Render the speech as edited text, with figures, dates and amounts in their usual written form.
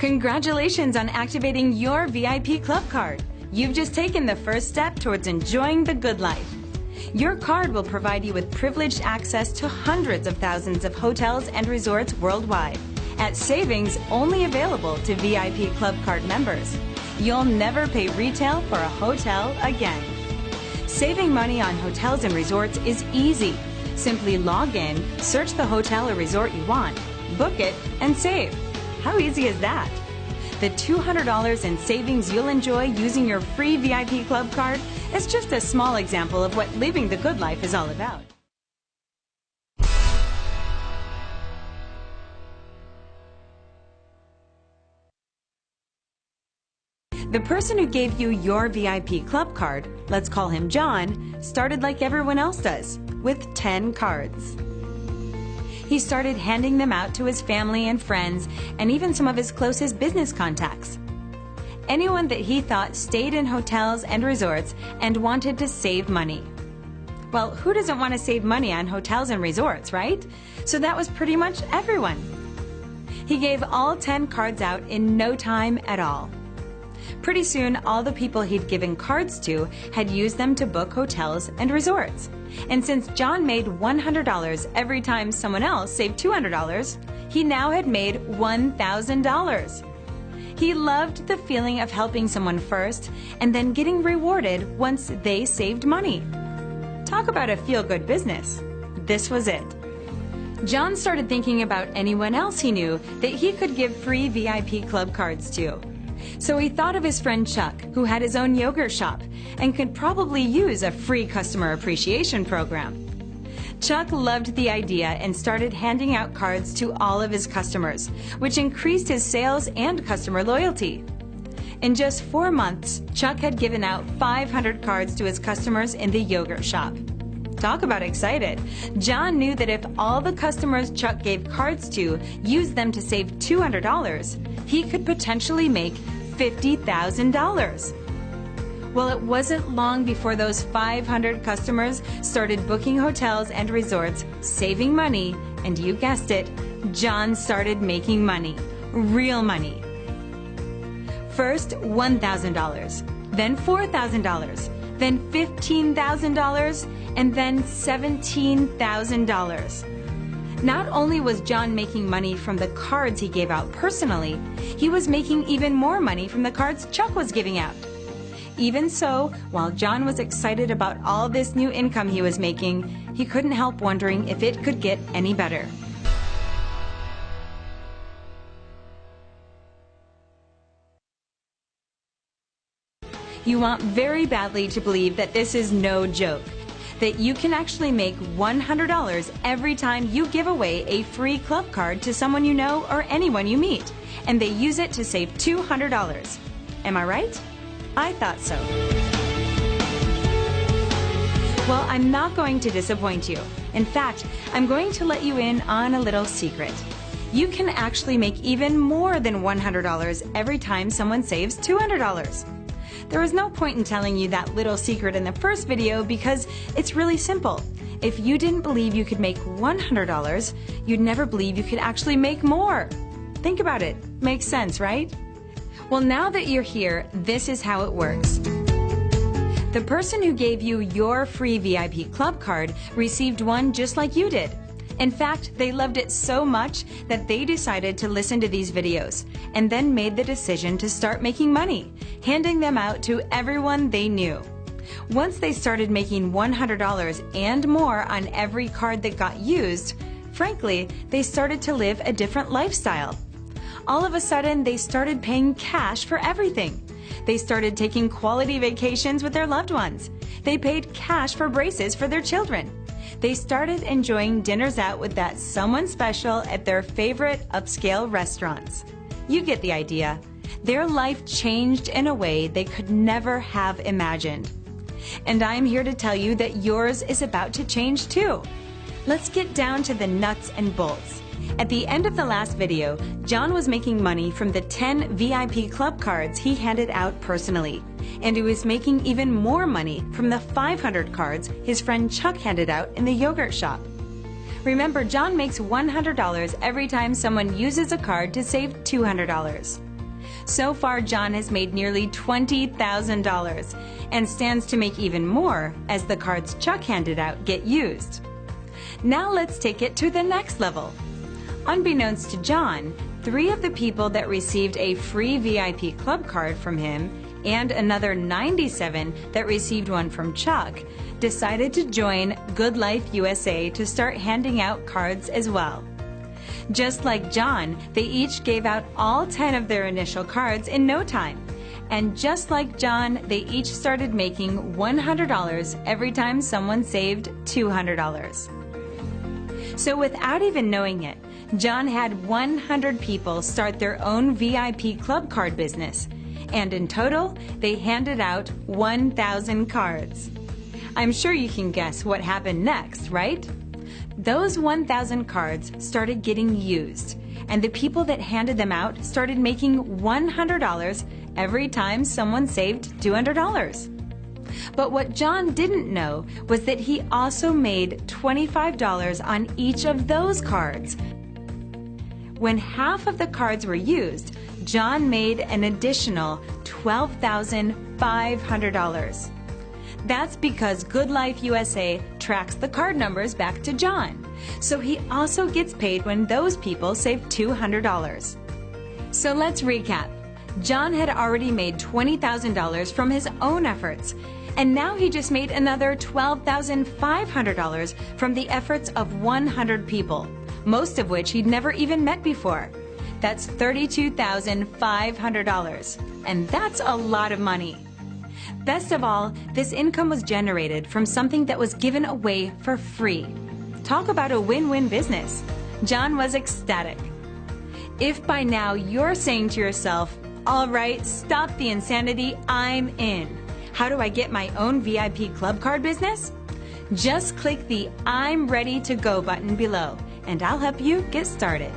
Congratulations on activating your VIP Club card. You've just taken the first step towards enjoying the good life. Your card will provide you with privileged access to hundreds of thousands of hotels and resorts worldwide at savings only available to VIP Club card members. You'll never pay retail for a hotel again. Saving money on hotels and resorts is easy. Simply log in, search the hotel or resort you want, book it, and save. How easy is that? The $200 in savings you'll enjoy using your free VIP Club card is just a small example of what living the good life is all about. The person who gave you your VIP Club card, let's call him John, started like everyone else does, with 10 cards. He started handing them out to his family and friends, and even some of his closest business contacts. Anyone that he thought stayed in hotels and resorts and wanted to save money. Well, who doesn't want to save money on hotels and resorts, right? So that was pretty much everyone. He gave all 10 cards out in no time at all. Pretty soon, all the people he'd given cards to had used them to book hotels and resorts. And since John made $100 every time someone else saved $200, he now had made $1,000. He loved the feeling of helping someone first and then getting rewarded once they saved money. Talk about a feel-good business. This was it. John started thinking about anyone else he knew that he could give free VIP Club cards to. So he thought of his friend Chuck, who had his own yogurt shop and could probably use a free customer appreciation program. Chuck loved the idea and started handing out cards to all of his customers, which increased his sales and customer loyalty. In just 4 months, Chuck had given out 500 cards to his customers in the yogurt shop. Talk about excited. John knew that if all the customers Chuck gave cards to used them to save $200, he could potentially make $50,000. Well, it wasn't long before those 500 customers started booking hotels and resorts, saving money, and you guessed it, John started making money. Real money. First, $1,000, then $4,000, then $15,000, and then $17,000. Not only was John making money from the cards he gave out personally, he was making even more money from the cards Chuck was giving out. Even so, while John was excited about all this new income he was making, he couldn't help wondering if it could get any better. You want very badly to believe that this is no joke, that you can actually make $100 every time you give away a free club card to someone you know or anyone you meet, and they use it to save $200. Am I right? I thought so. Well, I'm not going to disappoint you. In fact, I'm going to let you in on a little secret. You can actually make even more than $100 every time someone saves $200. There was no point in telling you that little secret in the first video because it's really simple. If you didn't believe you could make $100, you'd never believe you could actually make more. Think about it. Makes sense, right? Well, now that you're here, this is how it works. The person who gave you your free VIP Club card received one just like you did. In fact, they loved it so much that they decided to listen to these videos and then made the decision to start making money, handing them out to everyone they knew. Once they started making $100 and more on every card that got used, frankly, they started to live a different lifestyle. All of a sudden, they started paying cash for everything. They started taking quality vacations with their loved ones. They paid cash for braces for their children. They started enjoying dinners out with that someone special at their favorite upscale restaurants. You get the idea. Their life changed in a way they could never have imagined. And I'm here to tell you that yours is about to change too. Let's get down to the nuts and bolts. At the end of the last video, John was making money from the 10 VIP Club cards he handed out personally, and he was making even more money from the 500 cards his friend Chuck handed out in the yogurt shop. Remember, John makes $100 every time someone uses a card to save $200. So far, John has made nearly $20,000 and stands to make even more as the cards Chuck handed out get used. Now let's take it to the next level. Unbeknownst to John, 3 of the people that received a free VIP club card from him and another 97 that received one from Chuck decided to join GoodLife USA to start handing out cards as well. Just like John, they each gave out all 10 of their initial cards in no time. And just like John, they each started making $100 every time someone saved $200. So without even knowing it, John had 100 people start their own VIP club card business. And in total, they handed out 1,000 cards. I'm sure you can guess what happened next, right? Those 1,000 cards started getting used, and the people that handed them out started making $100 every time someone saved $200. But what John didn't know was that he also made $25 on each of those cards. When half of the cards were used, John made an additional $12,500. That's because GoodLife USA tracks the card numbers back to John, so he also gets paid when those people save $200. So let's recap. John had already made $20,000 from his own efforts, and now he just made another $12,500 from the efforts of 100 people, most of which he'd never even met before. That's $32,500, and that's a lot of money. Best of all, this income was generated from something that was given away for free. Talk about a win-win business. John was ecstatic. If by now you're saying to yourself, all right, stop the insanity, I'm in. How do I get my own VIP club card business? Just click the I'm ready to go button below, and I'll help you get started.